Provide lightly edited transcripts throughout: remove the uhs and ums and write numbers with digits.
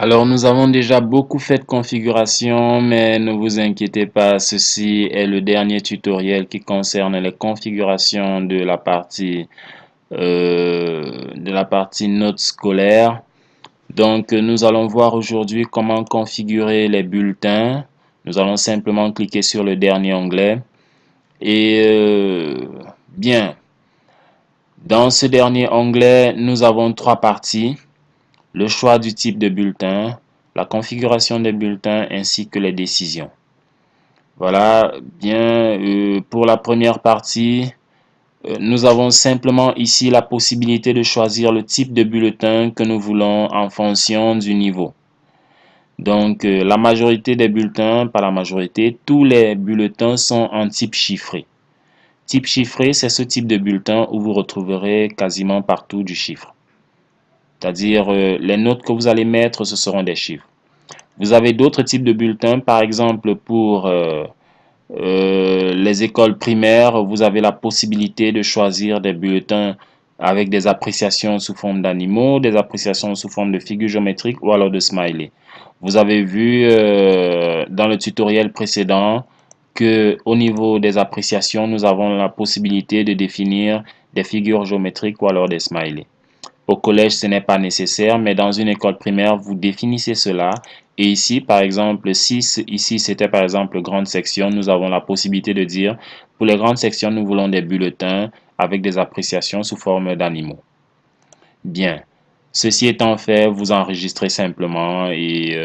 Alors, nous avons déjà beaucoup fait de configuration, mais ne vous inquiétez pas, ceci est le dernier tutoriel qui concerne les configurations de la partie notes scolaires. Donc, nous allons voir aujourd'hui comment configurer les bulletins. Nous allons simplement cliquer sur le dernier onglet. Et bien, dans ce dernier onglet, nous avons trois parties. Le choix du type de bulletin, la configuration des bulletins ainsi que les décisions. Voilà, bien, pour la première partie, nous avons simplement ici la possibilité de choisir le type de bulletin que nous voulons en fonction du niveau. Donc, la majorité des bulletins, pas la majorité, tous les bulletins sont en type chiffré. Type chiffré, c'est ce type de bulletin où vous retrouverez quasiment partout du chiffre. C'est-à-dire, les notes que vous allez mettre, ce seront des chiffres. Vous avez d'autres types de bulletins, par exemple pour les écoles primaires, vous avez la possibilité de choisir des bulletins avec des appréciations sous forme d'animaux, des appréciations sous forme de figures géométriques ou alors de smiley. Vous avez vu dans le tutoriel précédent que au niveau des appréciations, nous avons la possibilité de définir des figures géométriques ou alors des smileys. Au collège, ce n'est pas nécessaire, mais dans une école primaire, vous définissez cela. Et ici, par exemple, si ici c'était par exemple grande section, nous avons la possibilité de dire, pour les grandes sections, nous voulons des bulletins avec des appréciations sous forme d'animaux. Bien. Ceci étant fait, vous enregistrez simplement et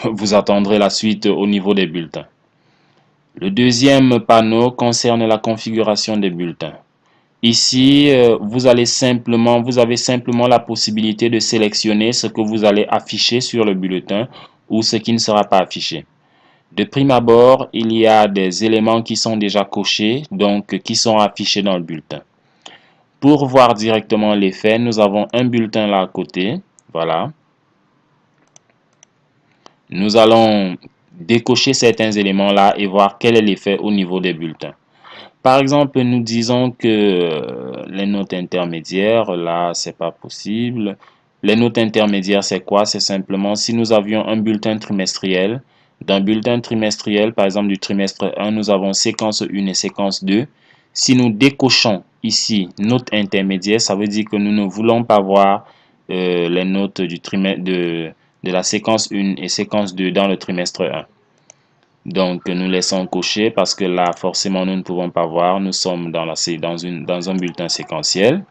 vous attendrez la suite au niveau des bulletins. Le deuxième panneau concerne la configuration des bulletins. Ici, vous avez simplement la possibilité de sélectionner ce que vous allez afficher sur le bulletin ou ce qui ne sera pas affiché. De prime abord, il y a des éléments qui sont déjà cochés, donc qui sont affichés dans le bulletin. Pour voir directement l'effet, nous avons un bulletin là à côté. Voilà. Nous allons décocher certains éléments là et voir quel est l'effet au niveau des bulletins. Par exemple, nous disons que les notes intermédiaires, là, c'est pas possible. Les notes intermédiaires, c'est quoi? C'est simplement si nous avions un bulletin trimestriel. Dans le bulletin trimestriel, par exemple du trimestre 1, nous avons séquence 1 et séquence 2. Si nous décochons ici notes intermédiaires, ça veut dire que nous ne voulons pas voir les notes de la séquence 1 et séquence 2 dans le trimestre 1. Donc, nous laissons cocher parce que là, forcément, nous ne pouvons pas voir. Nous sommes dans un bulletin séquentiel.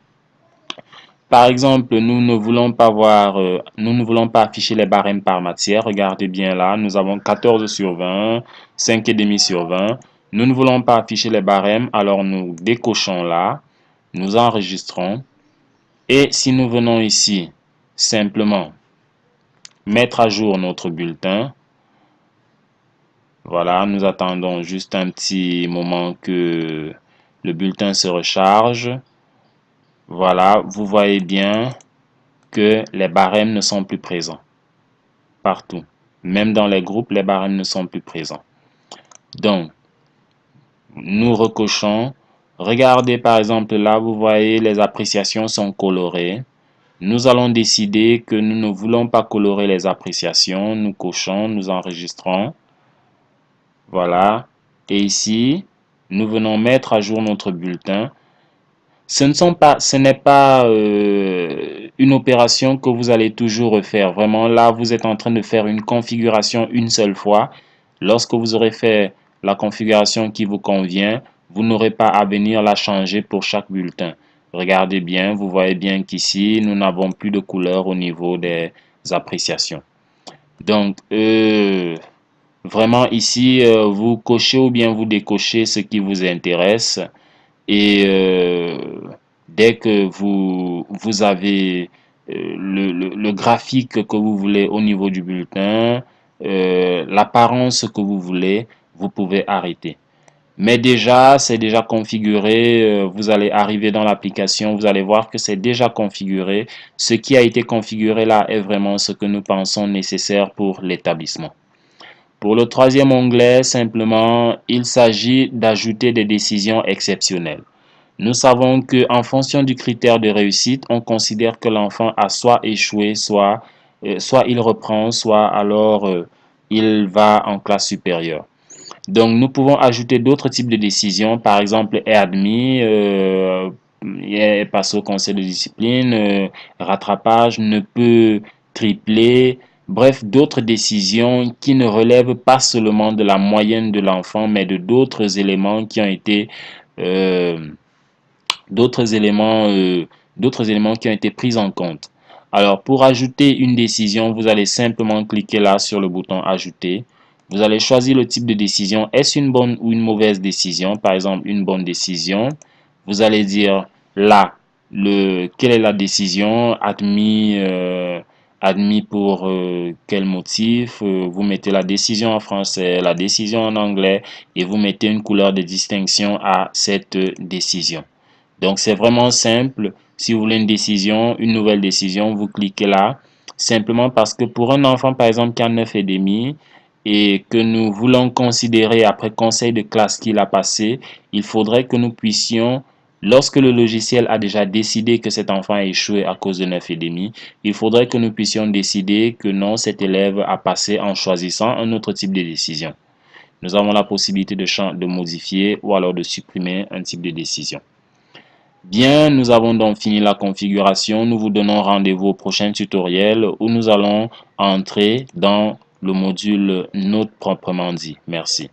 Par exemple, nous ne voulons pas voir, nous ne voulons pas afficher les barèmes par matière. Regardez bien là, nous avons 14 sur 20, 5,5 sur 20. Nous ne voulons pas afficher les barèmes, alors nous décochons là, nous enregistrons. Et si nous venons ici, simplement mettre à jour notre bulletin, voilà, nous attendons juste un petit moment que le bulletin se recharge. Voilà, vous voyez bien que les barèmes ne sont plus présents partout. Même dans les groupes, les barèmes ne sont plus présents. Donc, nous recochons. Regardez par exemple là, vous voyez les appréciations sont colorées. Nous allons décider que nous ne voulons pas colorer les appréciations. Nous cochons, nous enregistrons. Voilà. Et ici, nous venons mettre à jour notre bulletin. Ce n'est pas une opération que vous allez toujours refaire. Vraiment, là, vous êtes en train de faire une configuration une seule fois. Lorsque vous aurez fait la configuration qui vous convient, vous n'aurez pas à venir la changer pour chaque bulletin. Regardez bien, vous voyez bien qu'ici, nous n'avons plus de couleur au niveau des appréciations. Donc, vraiment ici, vous cochez ou bien vous décochez ce qui vous intéresse. Et dès que vous avez le graphique que vous voulez au niveau du bulletin, l'apparence que vous voulez, vous pouvez arrêter. Mais déjà, c'est déjà configuré. Vous allez arriver dans l'application, vous allez voir que c'est déjà configuré. Ce qui a été configuré là est vraiment ce que nous pensons nécessaire pour l'établissement. Pour le troisième onglet, simplement, il s'agit d'ajouter des décisions exceptionnelles. Nous savons qu'en fonction du critère de réussite, on considère que l'enfant a soit échoué, soit il reprend, soit alors il va en classe supérieure. Donc, nous pouvons ajouter d'autres types de décisions. Par exemple, est admis, est passé au conseil de discipline, rattrapage, ne peut tripler. Bref, d'autres décisions qui ne relèvent pas seulement de la moyenne de l'enfant, mais de d'autres éléments qui ont été euh, d'autres éléments, d'autres éléments qui ont été pris en compte. Alors, pour ajouter une décision, vous allez simplement cliquer là sur le bouton Ajouter. Vous allez choisir le type de décision. Est-ce une bonne ou une mauvaise décision? Par exemple, une bonne décision. Vous allez dire là, quelle est la décision admis, admis pour quel motif. Vous mettez la décision en français, la décision en anglais et vous mettez une couleur de distinction à cette décision. Donc, c'est vraiment simple. Si vous voulez une décision, une nouvelle décision, vous cliquez là. Simplement parce que pour un enfant, par exemple, qui a 9,5 et que nous voulons considérer après conseil de classe qu'il a passé, il faudrait que nous puissions, lorsque le logiciel a déjà décidé que cet enfant a échoué à cause de 9,5, il faudrait que nous puissions décider que non, cet élève a passé en choisissant un autre type de décision. Nous avons la possibilité de modifier ou alors de supprimer un type de décision. Bien, nous avons donc fini la configuration. Nous vous donnons rendez-vous au prochain tutoriel où nous allons entrer dans le module Note proprement dit. Merci.